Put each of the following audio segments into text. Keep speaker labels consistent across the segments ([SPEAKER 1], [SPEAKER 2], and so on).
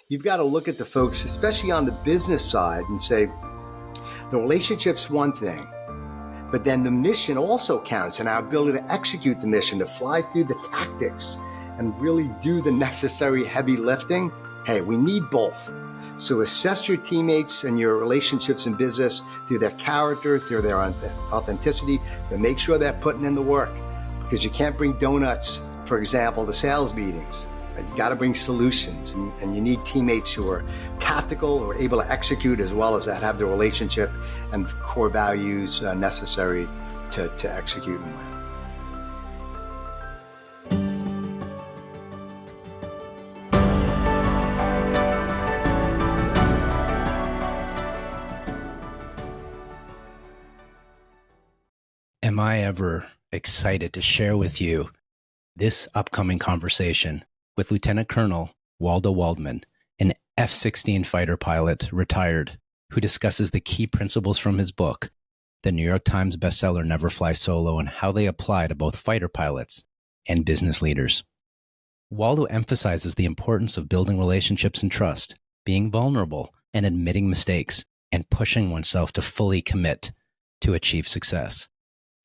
[SPEAKER 1] you've got to look at the folks, especially on the business side, and say, the relationship's one thing, but then the mission also counts, and our ability to execute the mission, to fly through the tactics and really do the necessary heavy lifting. Hey, we need both. So assess your teammates and your relationships in business through their character, through their authenticity, but make sure they're putting in the work, because you can't bring donuts, for example, to sales meetings. You got to bring solutions, and you need teammates who are tactical, who are able to execute, as well as that have the relationship and core values necessary to execute and win.
[SPEAKER 2] Am I ever excited to share with you this upcoming conversation with Lieutenant Colonel Waldo Waldman, an F-16 fighter pilot, retired, who discusses the key principles from his book, the New York Times bestseller Never Fly Solo, and how they apply to both fighter pilots and business leaders. Waldo emphasizes the importance of building relationships and trust, being vulnerable and admitting mistakes, and pushing oneself to fully commit to achieve success.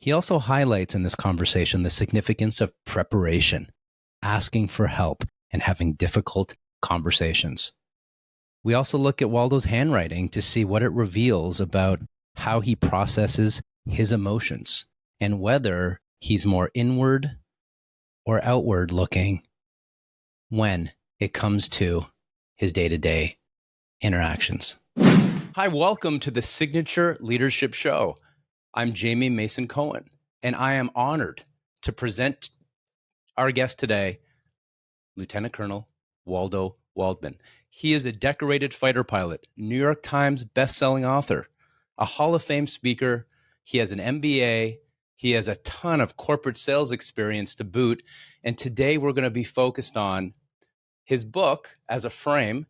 [SPEAKER 2] He also highlights in this conversation the significance of preparation, asking for help, and having difficult conversations. We also look at Waldo's handwriting to see what it reveals about how he processes his emotions and whether he's more inward or outward looking when it comes to his day-to-day interactions. Hi, welcome to the Signature Leadership Show. I'm Jamie Mason Cohen, and I am honored to present our guest today, Lieutenant Colonel Waldo Waldman. He is a decorated fighter pilot, New York Times best-selling author, a Hall of Fame speaker. He has an MBA. He has a ton of corporate sales experience to boot. And today we're going to be focused on his book as a frame,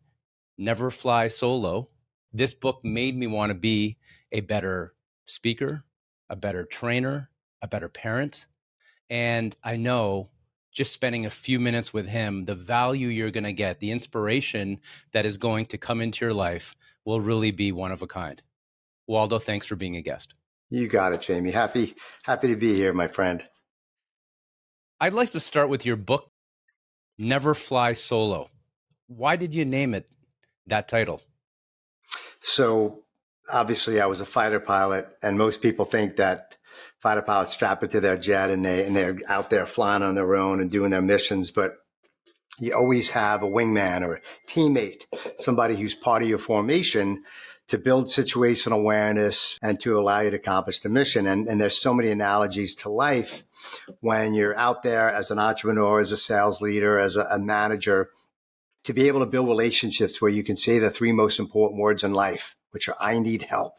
[SPEAKER 2] Never Fly Solo. This book made me want to be a better speaker, a better trainer, a better parent. And I know just spending a few minutes with him, the value you're going to get, the inspiration that is going to come into your life will really be one of a kind. Waldo, thanks for being a guest.
[SPEAKER 1] You got it, Jamie. Happy to be here, my friend.
[SPEAKER 2] I'd like to start with your book, Never Fly Solo. Why did you name it that title?
[SPEAKER 1] So obviously I was a fighter pilot, and most people think that fighter pilots strap into their jet and they're out there flying on their own and doing their missions. But you always have a wingman or a teammate, somebody who's part of your formation to build situational awareness and to allow you to accomplish the mission. And there's so many analogies to life when you're out there as an entrepreneur, as a sales leader, as a manager, to be able to build relationships where you can say the three most important words in life, which are I need help,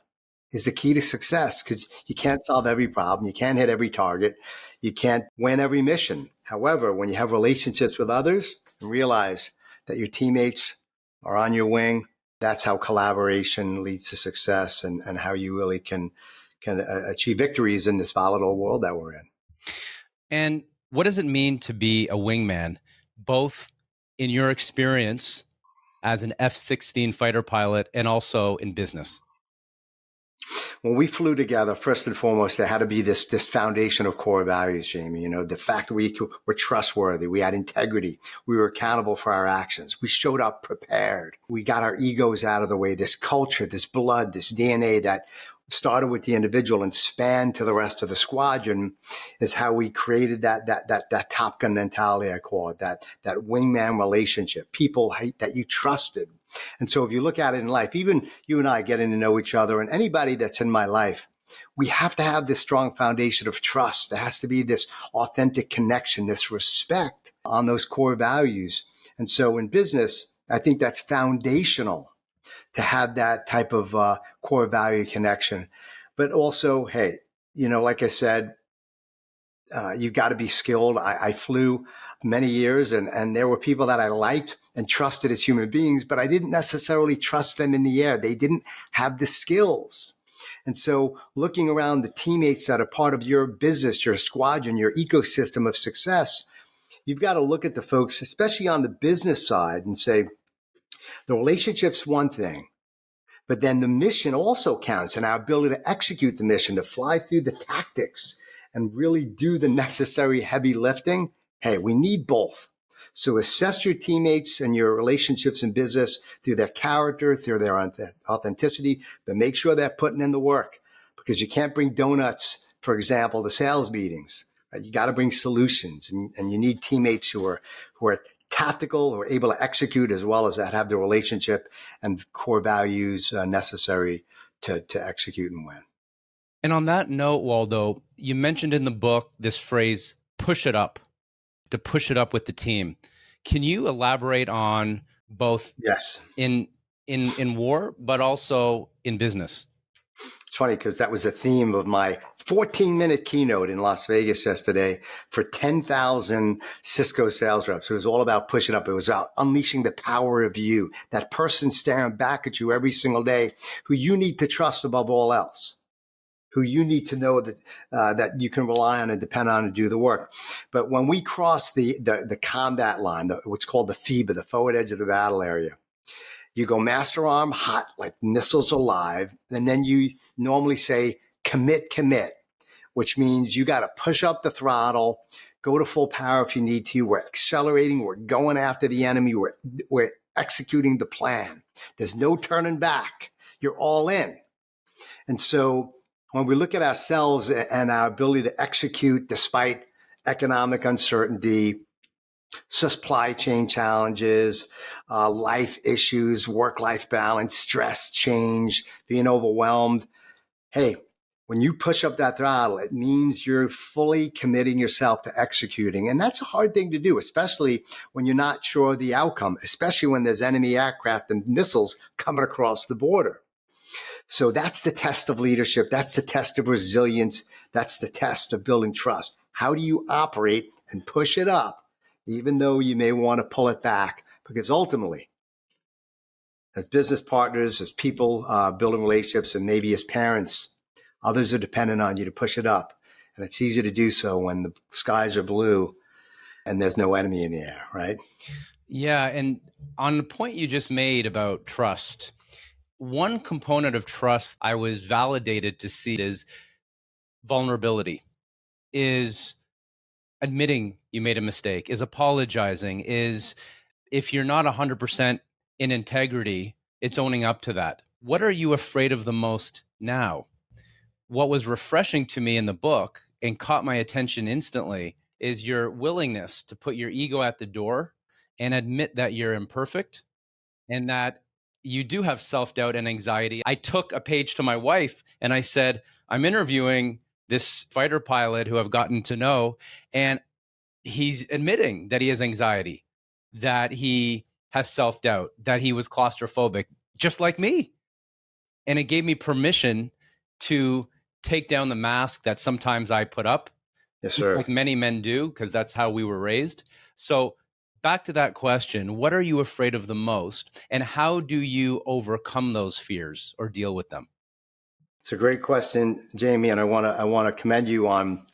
[SPEAKER 1] is the key to success, because you can't solve every problem. You can't hit every target. You can't win every mission. However, when you have relationships with others and realize that your teammates are on your wing, that's how collaboration leads to success, and how you really can achieve victories in this volatile world that we're in.
[SPEAKER 2] And what does it mean to be a wingman, both in your experience as an F-16 fighter pilot and also in business?
[SPEAKER 1] When we flew together, first and foremost, there had to be this foundation of core values, Jamie. You know, the fact that we were trustworthy, we had integrity, we were accountable for our actions, we showed up prepared, we got our egos out of the way. This culture, this blood, this DNA that started with the individual and spanned to the rest of the squadron is how we created that Top Gun mentality, I call it, that wingman relationship, people that you trusted. And so if you look at it in life, even you and I getting to know each other, and anybody that's in my life, we have to have this strong foundation of trust. There has to be this authentic connection, this respect on those core values. And so in business, I think that's foundational to have that type of core value connection. But also, hey, you know, like I said, you got to be skilled. I flew many years, and there were people that I liked and trusted as human beings, but I didn't necessarily trust them in the air. They didn't have the skills. And so looking around the teammates that are part of your business, your squadron, your ecosystem of success, you've got to look at the folks, especially on the business side, and say, The relationship's one thing, but then the mission also counts, and our ability to execute the mission, to fly through the tactics and really do the necessary heavy lifting. Hey, we need both. So assess your teammates and your relationships in business through their character, through their authenticity, but make sure they're putting in the work, because you can't bring donuts, for example, to sales meetings. Right? You got to bring solutions, and you need teammates who are tactical, who are able to execute, as well as that have the relationship and core values necessary to execute and win.
[SPEAKER 2] And on that note, Waldo, you mentioned in the book this phrase, push it up, to push it up with the team. Can you elaborate on both
[SPEAKER 1] Yes.
[SPEAKER 2] in war, but also in business?
[SPEAKER 1] It's funny because that was the theme of my 14-minute keynote in Las Vegas yesterday for 10,000 Cisco sales reps. It was all about pushing up. It was about unleashing the power of you, that person staring back at you every single day who you need to trust above all else, who you need to know that you can rely on and depend on to do the work. But when we cross the combat line, what's called the FIBA, the forward edge of the battle area, you go master arm hot, like missiles alive, and then you normally say commit, which means you got to push up the throttle, go to full power if you need to. We're accelerating. We're going after the enemy. We're executing the plan. There's no turning back. You're all in. And so when we look at ourselves and our ability to execute despite economic uncertainty, supply chain challenges, life issues, work-life balance, stress, change, being overwhelmed. Hey, when you push up that throttle, it means you're fully committing yourself to executing. And that's a hard thing to do, especially when you're not sure of the outcome, especially when there's enemy aircraft and missiles coming across the border. So that's the test of leadership. That's the test of resilience. That's the test of building trust. How do you operate and push it up, even though you may want to pull it back? Because ultimately, as business partners, as people building relationships, and maybe as parents, others are dependent on you to push it up. And it's easy to do so when the skies are blue and there's no enemy in the air, right?
[SPEAKER 2] Yeah. And on the point you just made about trust, one component of trust I was validated to see is vulnerability, is admitting you made a mistake, is apologizing, is if you're not 100% in integrity, it's owning up to that. What are you afraid of the most now? What was refreshing to me in the book and caught my attention instantly is your willingness to put your ego at the door and admit that you're imperfect and that you do have self-doubt and anxiety. I took a page to my wife and I said, I'm interviewing this fighter pilot who I've gotten to know, and he's admitting that he has anxiety, that he has self-doubt, that he was claustrophobic, just like me. And it gave me permission to take down the mask that sometimes I put up.
[SPEAKER 1] Yes, sir.
[SPEAKER 2] Like many men do, because that's how we were raised. So back to that question, what are you afraid of the most, and how do you overcome those fears or deal with them?
[SPEAKER 1] It's a great question, Jamie, and I want to commend you on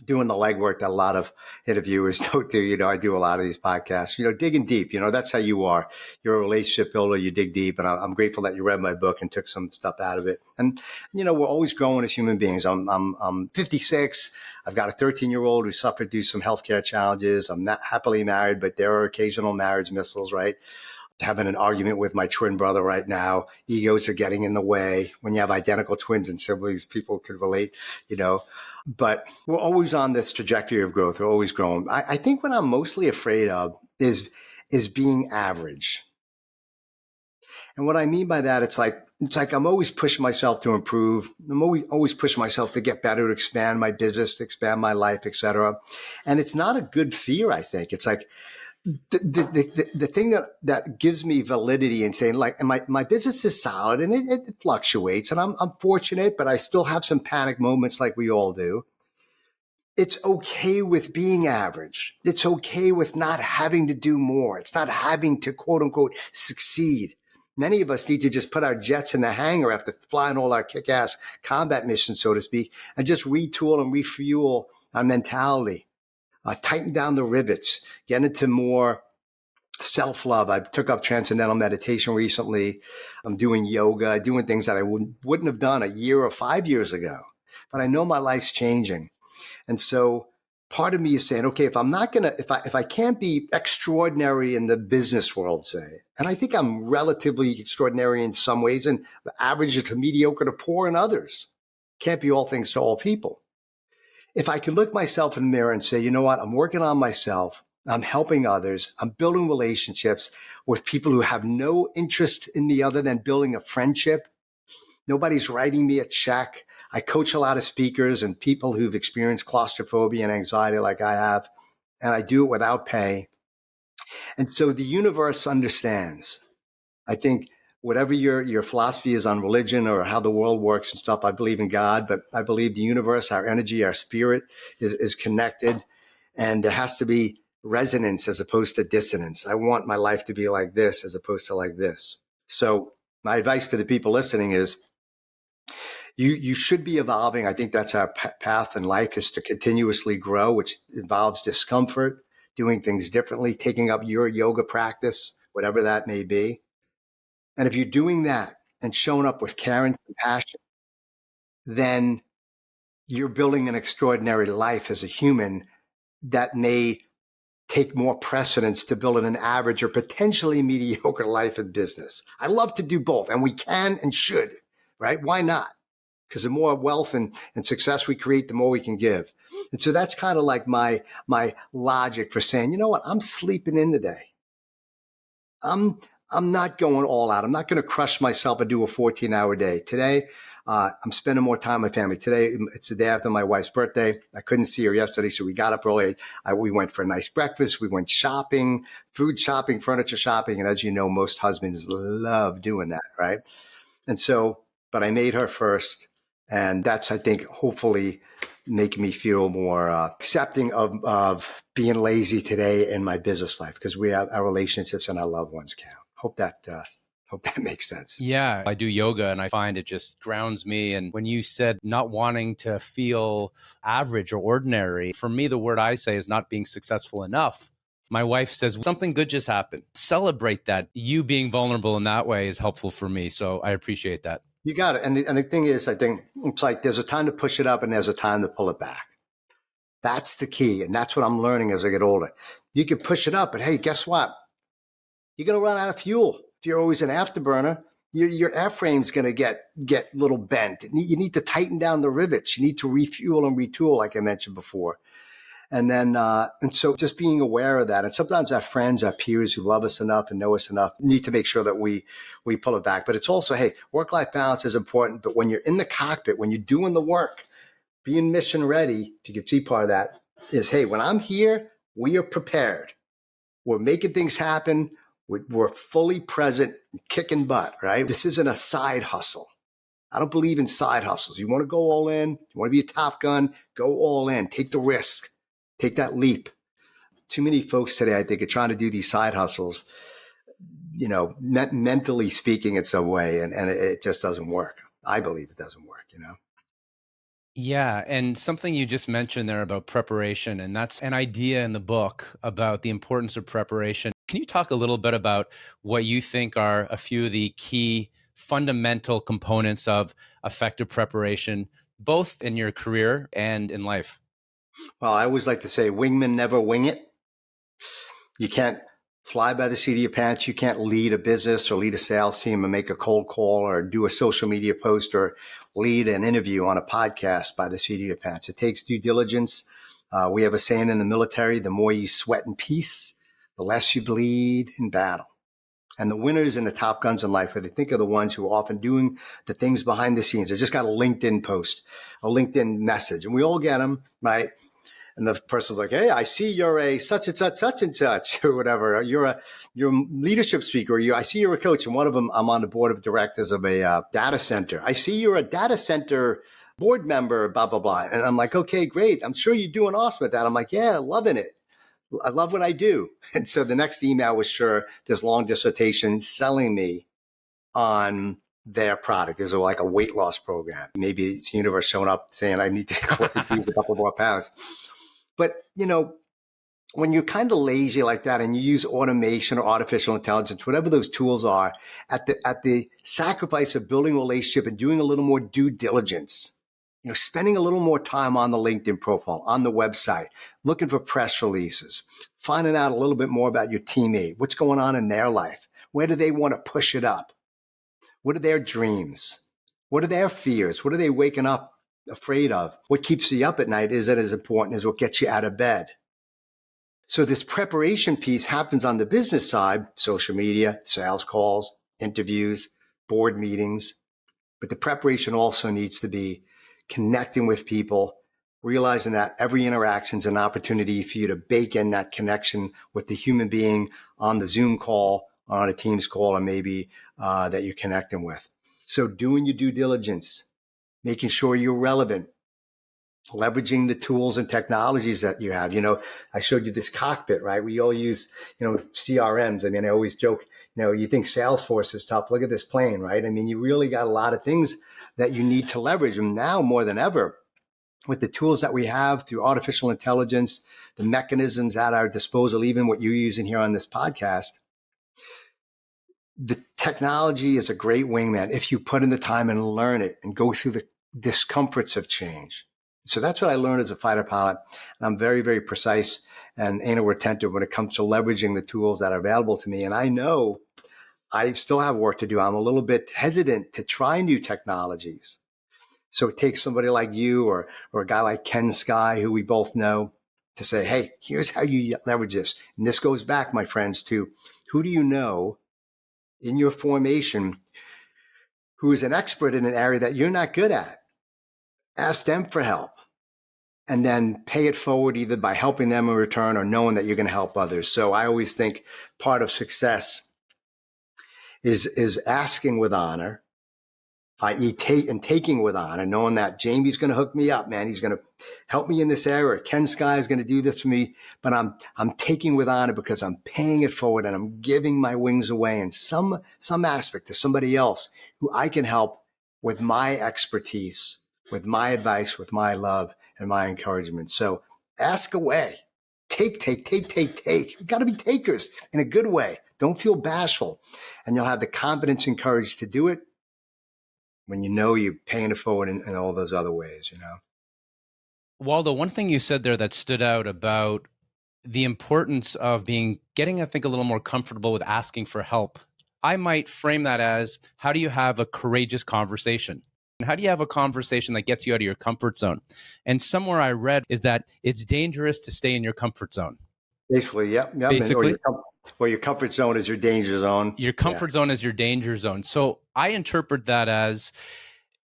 [SPEAKER 1] doing the legwork that a lot of interviewers don't do. You know, I do a lot of these podcasts, digging deep. That's how you are. You're a relationship builder. You dig deep. And I'm grateful that you read my book and took some stuff out of it. And, we're always growing as human beings. I'm 56. I've got a 13-year-old who suffered through some healthcare challenges. I'm not happily married, but there are occasional marriage missiles, right? Having an argument with my twin brother right now. Egos are getting in the way. When you have identical twins and siblings, people could relate, But we're always on this trajectory of growth. We're always growing. I think what I'm mostly afraid of is being average. And what I mean by that, it's like I'm always pushing myself to improve. I'm always pushing myself to get better, to expand my business, to expand my life, et cetera. And it's not a good fear, I think. It's like, the thing that gives me validity in saying, like, my business is solid and it fluctuates, and I'm fortunate, but I still have some panic moments like we all do. It's okay with being average. It's okay with not having to do more. It's not having to, quote unquote, succeed. Many of us need to just put our jets in the hangar after flying all our kick-ass combat missions, so to speak, and just retool and refuel our mentality. Tighten down the rivets, get into more self-love. I took up transcendental meditation recently. I'm doing yoga, doing things that I wouldn't have done a year or 5 years ago. But I know my life's changing. And so part of me is saying, okay, if I'm not going to, if I can't be extraordinary in the business world, say, and I think I'm relatively extraordinary in some ways and the average to mediocre to poor in others, can't be all things to all people. If I can look myself in the mirror and say, you know what, I'm working on myself, I'm helping others, I'm building relationships with people who have no interest in me other than building a friendship. Nobody's writing me a check. I coach a lot of speakers and people who've experienced claustrophobia and anxiety like I have, and I do it without pay. And so the universe understands. I think whatever your philosophy is on religion or how the world works and stuff, I believe in God, but I believe the universe, our energy, our spirit is connected, and there has to be resonance as opposed to dissonance. I want my life to be like this as opposed to like this. So my advice to the people listening is you should be evolving. I think that's our path in life, is to continuously grow, which involves discomfort, doing things differently, taking up your yoga practice, whatever that may be. And if you're doing that and showing up with care and compassion, then you're building an extraordinary life as a human that may take more precedence to building an average or potentially mediocre life in business. I love to do both, and we can and should, right? Why not? Because the more wealth and success we create, the more we can give. And so that's kind of like my logic for saying, you know what, I'm sleeping in today. I'm not going all out. I'm not going to crush myself and do a 14-hour day. Today, I'm spending more time with my family. Today, it's the day after my wife's birthday. I couldn't see her yesterday, so we got up early. We went for a nice breakfast. We went shopping, food shopping, furniture shopping. And as you know, most husbands love doing that, right? And so, but I made her first. And that's, I think, hopefully making me feel more accepting of being lazy today in my business life, because we have our relationships and our loved ones count. Hope that makes sense.
[SPEAKER 2] Yeah, I do yoga and I find it just grounds me. And when you said not wanting to feel average or ordinary, for me, the word I say is not being successful enough. My wife says something good just happened. Celebrate that. You being vulnerable in that way is helpful for me. So I appreciate that.
[SPEAKER 1] You got it. And the thing is, I think it's like there's a time to push it up and there's a time to pull it back. That's the key. And that's what I'm learning as I get older. You can push it up, but hey, guess what? You're going to run out of fuel. If you're always an afterburner, your airframe's going to get a little bent. You need to tighten down the rivets. You need to refuel and retool, like I mentioned before. And then, and so just being aware of that. And sometimes our friends, our peers who love us enough and know us enough need to make sure that we pull it back. But it's also, hey, work-life balance is important. But when you're in the cockpit, when you're doing the work, being mission ready, if you can see part of that, is, hey, when I'm here, we are prepared. We're making things happen. We're fully present, kicking butt, right? This isn't a side hustle. I don't believe in side hustles. You want to go all in, you want to be a Top Gun, go all in, take the risk. Take that leap. Too many folks today, I think, are trying to do these side hustles, mentally speaking in some way, and it just doesn't work. I believe it doesn't work,
[SPEAKER 2] Yeah. And something you just mentioned there about preparation, and that's an idea in the book about the importance of preparation. Can you talk a little bit about what you think are a few of the key fundamental components of effective preparation, both in your career and in life?
[SPEAKER 1] Well, I always like to say, wingmen never wing it. You can't fly by the seat of your pants. You can't lead a business or lead a sales team and make a cold call or do a social media post or lead an interview on a podcast by the seat of your pants. It takes due diligence. We have a saying in the military, the more you sweat in peace, the less you bleed in battle. And the winners and the top guns in life, I think, are the ones who are often doing the things behind the scenes. They just got a LinkedIn post, a LinkedIn message, and we all get them, right? And the person's like, hey, I see you're a such and such, or whatever. You're a leadership speaker. I see you're a coach. And one of them, I'm on the board of directors of a data center. I see you're a data center board member, blah, blah, blah. And I'm like, okay, great. I'm sure you're doing awesome at that. I'm like, yeah, loving it. I love what I do. And so the next email was this long dissertation selling me on their product. There's like a weight loss program. Maybe it's the universe showing up saying I need to lose a couple more pounds. But, when you're kind of lazy like that and you use automation or artificial intelligence, whatever those tools are, at the sacrifice of building a relationship and doing a little more due diligence, spending a little more time on the LinkedIn profile, on the website, looking for press releases, finding out a little bit more about your teammate, what's going on in their life, where do they want to push it up, what are their dreams, what are their fears, what are they waking up afraid of, what keeps you up at night isn't as important as what gets you out of bed. So this preparation piece happens on the business side, social media, sales calls, interviews, board meetings. But the preparation also needs to be connecting with people, realizing that every interaction is an opportunity for you to bake in that connection with the human being on the Zoom call, on a Teams call, or maybe that you're connecting with. So doing your due diligence, making sure you're relevant, leveraging the tools and technologies that you have. I showed you this cockpit, right? We all use, CRMs. I mean, I always joke, you think Salesforce is tough. Look at this plane, right? I mean, you really got a lot of things that you need to leverage. And now more than ever, with the tools that we have through artificial intelligence, the mechanisms at our disposal, even what you're using here on this podcast, the technology is a great wingman if you put in the time and learn it and go through the discomforts of change. So that's what I learned as a fighter pilot. And I'm very, very precise and anal retentive when it comes to leveraging the tools that are available to me. And I know I still have work to do. I'm a little bit hesitant to try new technologies. So it takes somebody like you or a guy like Ken Sky, who we both know, to say, hey, here's how you leverage this. And this goes back, my friends, to who do you know in your formation who is an expert in an area that you're not good at? Ask them for help and then pay it forward either by helping them in return or knowing that you're going to help others. So I always think part of success is asking with honor, i.e. taking with honor, knowing that Jamie's going to hook me up, man. He's going to help me in this area. Ken Sky is going to do this for me, but I'm taking with honor because I'm paying it forward and I'm giving my wings away in some aspect to somebody else who I can help with my expertise, with my advice, with my love and my encouragement. So ask away, take. We got to be takers in a good way. Don't feel bashful, and you'll have the confidence and courage to do it when you're paying it forward in all those other ways,
[SPEAKER 2] Waldo, one thing you said there that stood out about the importance of getting, I think, a little more comfortable with asking for help. I might frame that as, how do you have a courageous conversation? And how do you have a conversation that gets you out of your comfort zone? And somewhere I read is that it's dangerous to stay in your comfort zone.
[SPEAKER 1] Basically, yep.
[SPEAKER 2] Basically.
[SPEAKER 1] Or your comfort zone is your danger zone.
[SPEAKER 2] Your comfort zone is your danger zone. So I interpret that as,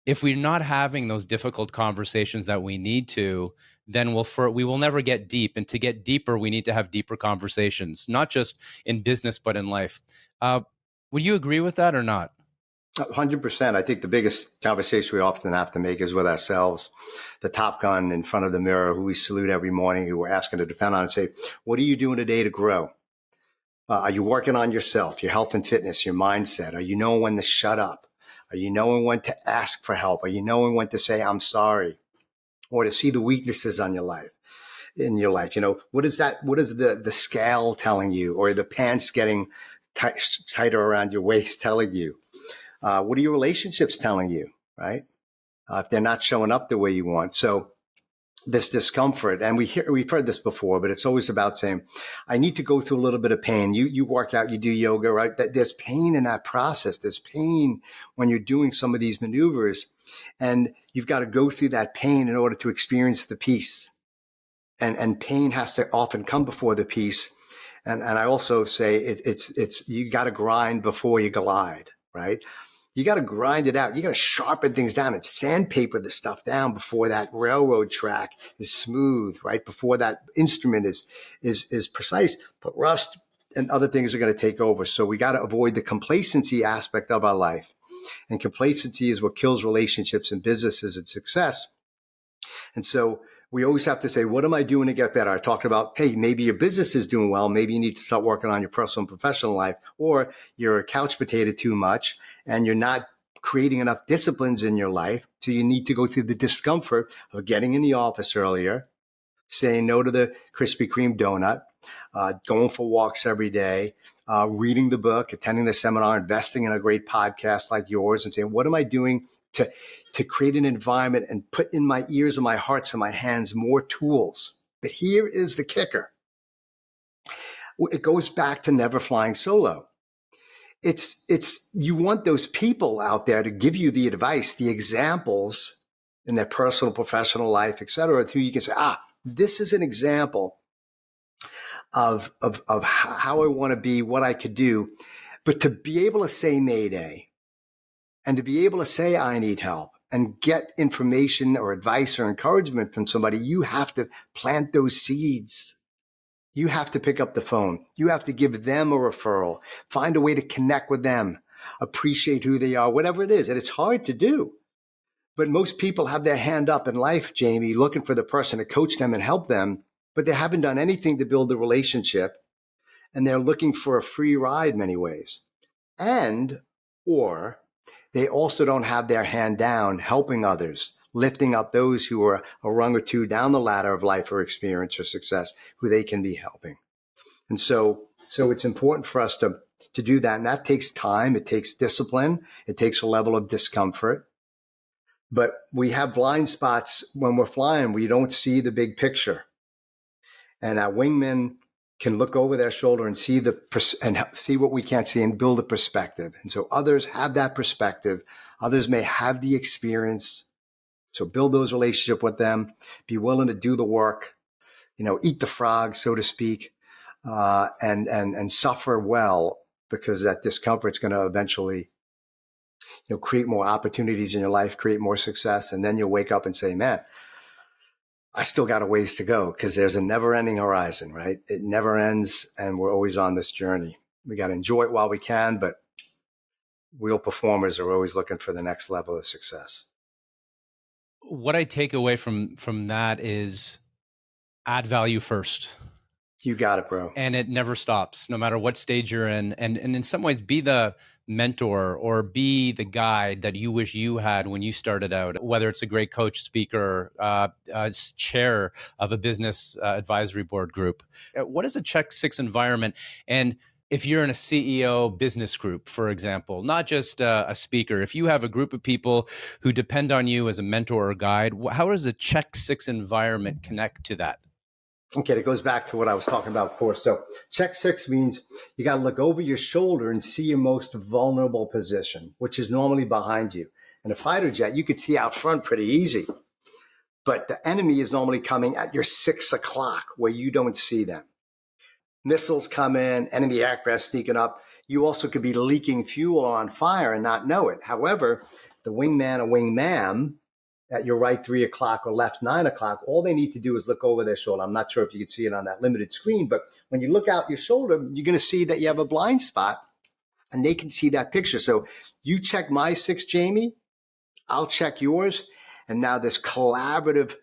[SPEAKER 2] if we're not having those difficult conversations that we need to, then we will never get deep. And to get deeper, we need to have deeper conversations, not just in business, but in life. Would you agree with that or not?
[SPEAKER 1] 100%. I think the biggest conversation we often have to make is with ourselves. The Top Gun in front of the mirror, who we salute every morning, who we're asking to depend on, and say, what are you doing today to grow? Are you working on yourself, your health and fitness, your mindset? Are you knowing when to shut up? Are you knowing when to ask for help? Are you knowing when to say, I'm sorry? Or to see the weaknesses in your life? What is that? What is the scale telling you, or the pants getting tighter around your waist telling you? What are your relationships telling you, right? If they're not showing up the way you want. So this discomfort, and we've heard this before, but it's always about saying, I need to go through a little bit of pain. You work out, you do yoga, right? There's pain in that process. There's pain when you're doing some of these maneuvers, and you've got to go through that pain in order to experience the peace. And pain has to often come before the peace. And I also say it's you got to grind before you glide, right? You got to grind it out. You got to sharpen things down and sandpaper the stuff down before that railroad track is smooth, right? Before that instrument is precise. But rust and other things are going to take over. So we got to avoid the complacency aspect of our life. And complacency is what kills relationships and businesses and success. And so we always have to say, what am I doing to get better? I talked about, hey, maybe your business is doing well. Maybe you need to start working on your personal and professional life, or you're a couch potato too much and you're not creating enough disciplines in your life. So you need to go through the discomfort of getting in the office earlier, saying no to the Krispy Kreme donut, going for walks every day, reading the book, attending the seminar, investing in a great podcast like yours, and saying, what am I doing to create an environment and put in my ears and my hearts and my hands more tools? But here is the kicker. It goes back to never flying solo. It's you want those people out there to give you the advice, the examples in their personal, professional life, et cetera, who you can say, this is an example of how I want to be, what I could do. But to be able to say Mayday and to be able to say I need help and get information or advice or encouragement from somebody, you have to plant those seeds. You have to pick up the phone. You have to give them a referral, find a way to connect with them, appreciate who they are, whatever it is. And it's hard to do. But most people have their hand up in life, Jamie, looking for the person to coach them and help them, but they haven't done anything to build the relationship. And they're looking for a free ride in many ways. Or they also don't have their hand down helping others, lifting up those who are a rung or two down the ladder of life or experience or success, who they can be helping. And so it's important for us to do that. And that takes time. It takes discipline. It takes a level of discomfort. But we have blind spots when we're flying. We don't see the big picture. And our wingmen can look over their shoulder and see see what we can't see and build a perspective. And so others have that perspective. Others may have the experience. So build those relationships with them, be willing to do the work, eat the frog, so to speak, and suffer well, because that discomfort is going to eventually, create more opportunities in your life, create more success. And then you'll wake up and say, man, I still got a ways to go, because there's a never ending horizon, right? It never ends. And we're always on this journey. We got to enjoy it while we can, but real performers are always looking for the next level of success.
[SPEAKER 2] What I take away from that is add value first.
[SPEAKER 1] You got it, bro.
[SPEAKER 2] And it never stops, no matter what stage you're in. And in some ways, be the mentor or be the guide that you wish you had when you started out, whether it's a great coach, speaker, as chair of a business advisory board group. What is a Check Six environment? And if you're in a CEO business group, for example, not just a speaker, if you have a group of people who depend on you as a mentor or guide, how does a Check Six environment connect to that?
[SPEAKER 1] Okay, it goes back to what I was talking about before. So Check Six means you got to look over your shoulder and see your most vulnerable position, which is normally behind you. In a fighter jet, you could see out front pretty easy, but the enemy is normally coming at your 6 o'clock where you don't see them. Missiles come in, enemy aircraft sneaking up. You also could be leaking fuel or on fire and not know it. However, the wingman or wingmam at your right 3 o'clock or left 9 o'clock, all they need to do is look over their shoulder. I'm not sure if you can see it on that limited screen, but when you look out your shoulder, you're going to see that you have a blind spot, and they can see that picture. So you check my 6, Jamie, I'll check yours. And now this collaborative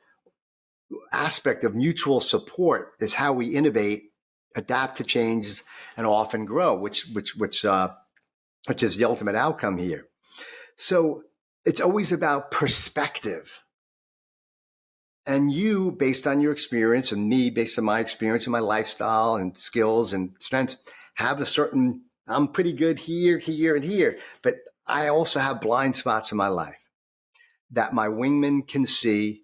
[SPEAKER 1] aspect of mutual support is how we innovate, adapt to changes, and often grow, which is the ultimate outcome here. So it's always about perspective. And you, based on your experience, and me, based on my experience and my lifestyle and skills and strengths, have a certain, I'm pretty good here, here, and here. But I also have blind spots in my life that my wingmen can see,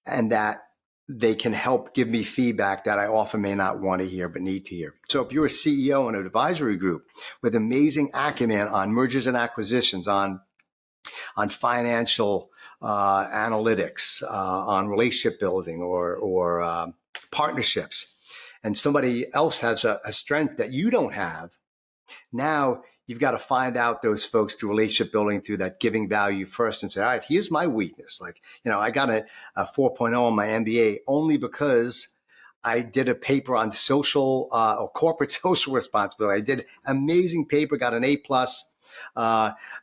[SPEAKER 1] and that they can help give me feedback that I often may not want to hear, but need to hear. So if you're a CEO in an advisory group with amazing acumen on mergers and acquisitions, on financial analytics, on relationship building or partnerships, and somebody else has a strength that you don't have, now you've got to find out those folks through relationship building, through that giving value first, and say, all right, here's my weakness. Like, I got a 4.0 on my MBA only because I did a paper on social or corporate social responsibility. I did amazing paper, got an A+.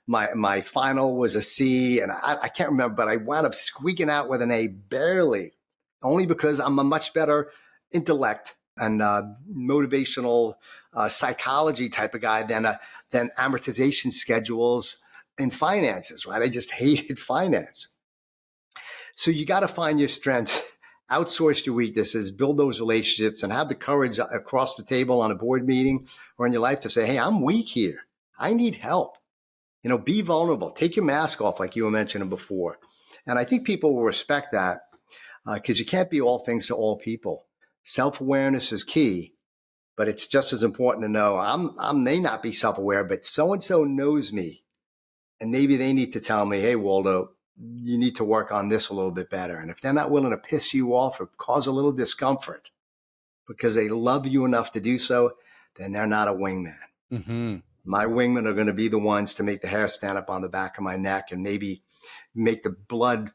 [SPEAKER 1] My final was a C, and I can't remember, but I wound up squeaking out with an A barely, only because I'm a much better intellect and motivational psychology type of guy than amortization schedules and finances, right? I just hated finance. So you got to find your strengths outsource your weaknesses, build those relationships, and have the courage across the table on a board meeting or in your life to say, hey, I'm weak here. I need help. Be vulnerable. Take your mask off like you were mentioning before. And I think people will respect that because you can't be all things to all people. Self-awareness is key, but it's just as important to know I may not be self-aware, but so-and-so knows me. And maybe they need to tell me, hey, Waldo, you need to work on this a little bit better. And if they're not willing to piss you off or cause a little discomfort because they love you enough to do so, then they're not a wingman. Mm-hmm. My wingmen are going to be the ones to make the hair stand up on the back of my neck and maybe make the blood,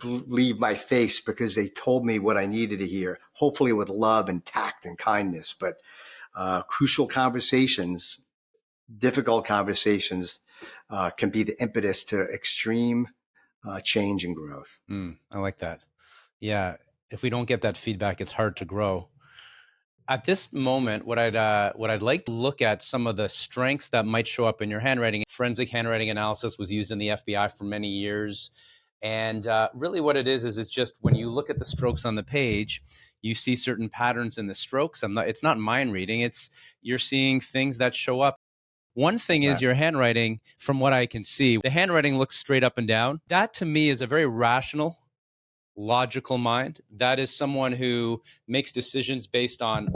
[SPEAKER 1] leave my face because they told me what I needed to hear, hopefully with love and tact and kindness. But crucial conversations, difficult conversations can be the impetus to extreme change and growth.
[SPEAKER 2] I like that. Yeah. If we don't get that feedback, it's hard to grow. At this moment, what I'd like to look at some of the strengths that might show up in your handwriting. Forensic handwriting analysis was used in the FBI for many years. And really what it is it's just when you look at the strokes on the page, you see certain patterns in the strokes. It's not mind reading. You're seeing things that show up. One thing is your handwriting, from what I can see, the handwriting looks straight up and down. That to me is a very rational, logical mind. That is someone who makes decisions based on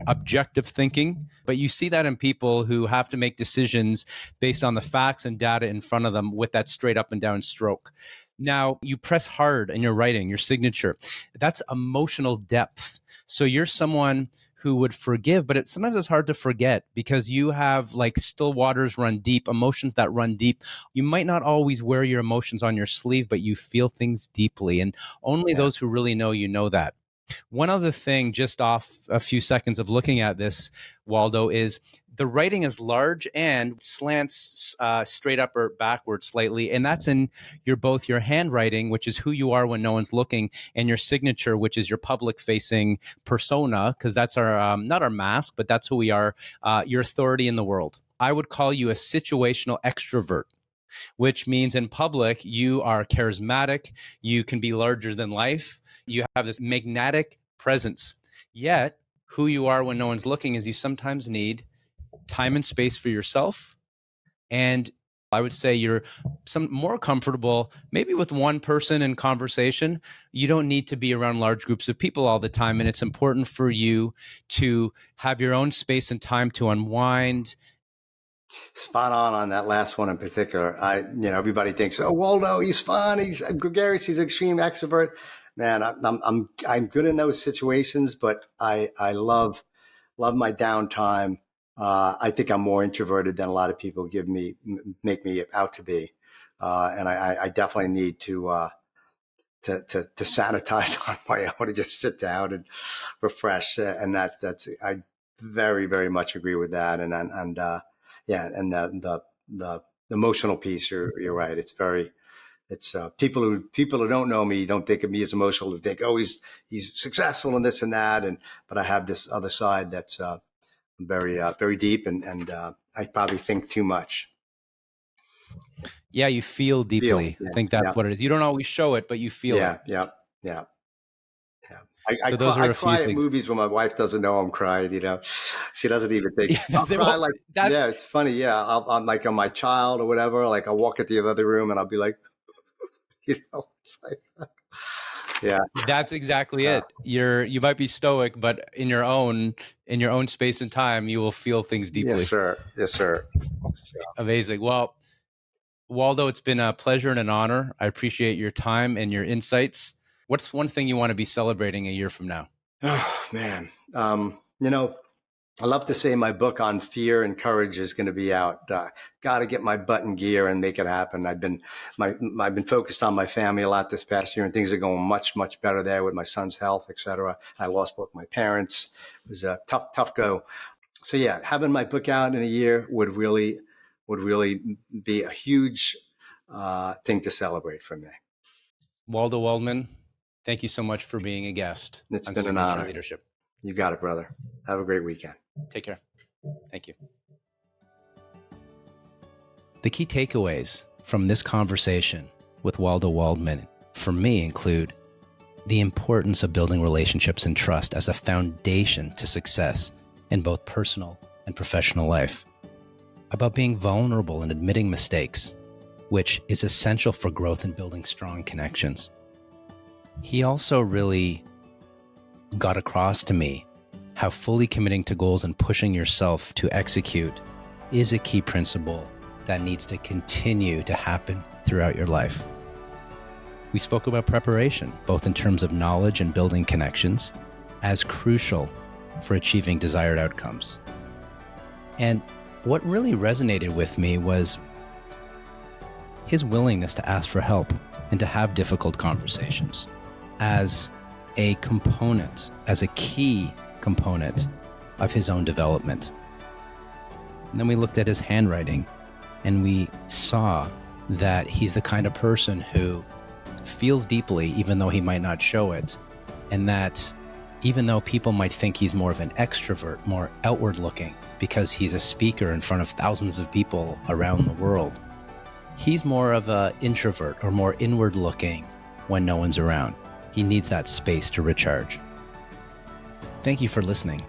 [SPEAKER 2] objective thinking. But you see that in people who have to make decisions based on the facts and data in front of them with that straight up and down stroke. Now, you press hard in your writing, your signature. That's emotional depth. So you're someone who would forgive, but sometimes it's hard to forget because you have like still waters run deep, emotions that run deep. You might not always wear your emotions on your sleeve, but you feel things deeply. And only those who really know you know that. One other thing, just off a few seconds of looking at this, Waldo, is the writing is large and slants straight up or backward slightly. And that's in both your handwriting, which is who you are when no one's looking, and your signature, which is your public facing persona, because that's our, not our mask, but that's who we are, your authority in the world. I would call you a situational extrovert, which means in public, you are charismatic, you can be larger than life, you have this magnetic presence. Yet, who you are when no one's looking is you sometimes need time and space for yourself. And I would say you're more comfortable maybe with one person in conversation. You don't need to be around large groups of people all the time. And it's important for you to have your own space and time to unwind.
[SPEAKER 1] Spot on that last one in particular. Everybody thinks, oh, Waldo, he's fun, he's gregarious, he's extreme extrovert. Man, I'm good in those situations, but I love my downtime. I think I'm more introverted than a lot of people make me out to be, and I definitely need to sanitize on my own and just sit down and refresh. And that's I very, very much agree with that. And the emotional piece, you're right. It's people who don't know me don't think of me as emotional. They think, oh, he's successful in this and that, but I have this other side that's very deep, and I probably think too much.
[SPEAKER 2] Yeah, you feel deeply. I think that's what it is. You don't always show it, but you feel it.
[SPEAKER 1] Yeah.
[SPEAKER 2] So those are a few
[SPEAKER 1] cry at
[SPEAKER 2] things.
[SPEAKER 1] movies when my wife doesn't know I'm crying. She doesn't even think. I'll cry it's funny. Yeah, I'm like on my child or whatever. Like I'll walk into the other room and I'll be like, it's like, yeah.
[SPEAKER 2] That's exactly it. You might be stoic, but in your own space and time, you will feel things deeply.
[SPEAKER 1] Yes, sir.
[SPEAKER 2] Amazing. Well, Waldo, it's been a pleasure and an honor. I appreciate your time and your insights. What's one thing you want to be celebrating a year from now?
[SPEAKER 1] Oh, man. I love to say my book on fear and courage is going to be out. Got to get my butt in gear and make it happen. I've been focused on my family a lot this past year, and things are going much, much better there with my son's health, et cetera. I lost both my parents. It was a tough go. So yeah, having my book out in a year would really be a huge thing to celebrate for me.
[SPEAKER 2] Waldo Waldman, thank you so much for being a guest.
[SPEAKER 1] It's been an honor.
[SPEAKER 2] Leadership.
[SPEAKER 1] You got it, brother. Have a great weekend.
[SPEAKER 2] Take care. Thank you. The key takeaways from this conversation with Waldo Waldman for me include the importance of building relationships and trust as a foundation to success in both personal and professional life, about being vulnerable and admitting mistakes, which is essential for growth and building strong connections. He also really got across to me how fully committing to goals and pushing yourself to execute is a key principle that needs to continue to happen throughout your life. We spoke about preparation, both in terms of knowledge and building connections, as crucial for achieving desired outcomes. And what really resonated with me was his willingness to ask for help and to have difficult conversations as a component, as a key component of his own development. And then we looked at his handwriting and we saw that he's the kind of person who feels deeply even though he might not show it, and that even though people might think he's more of an extrovert, more outward looking because he's a speaker in front of thousands of people around the world, he's more of an introvert or more inward looking when no one's around. He needs that space to recharge. Thank you for listening.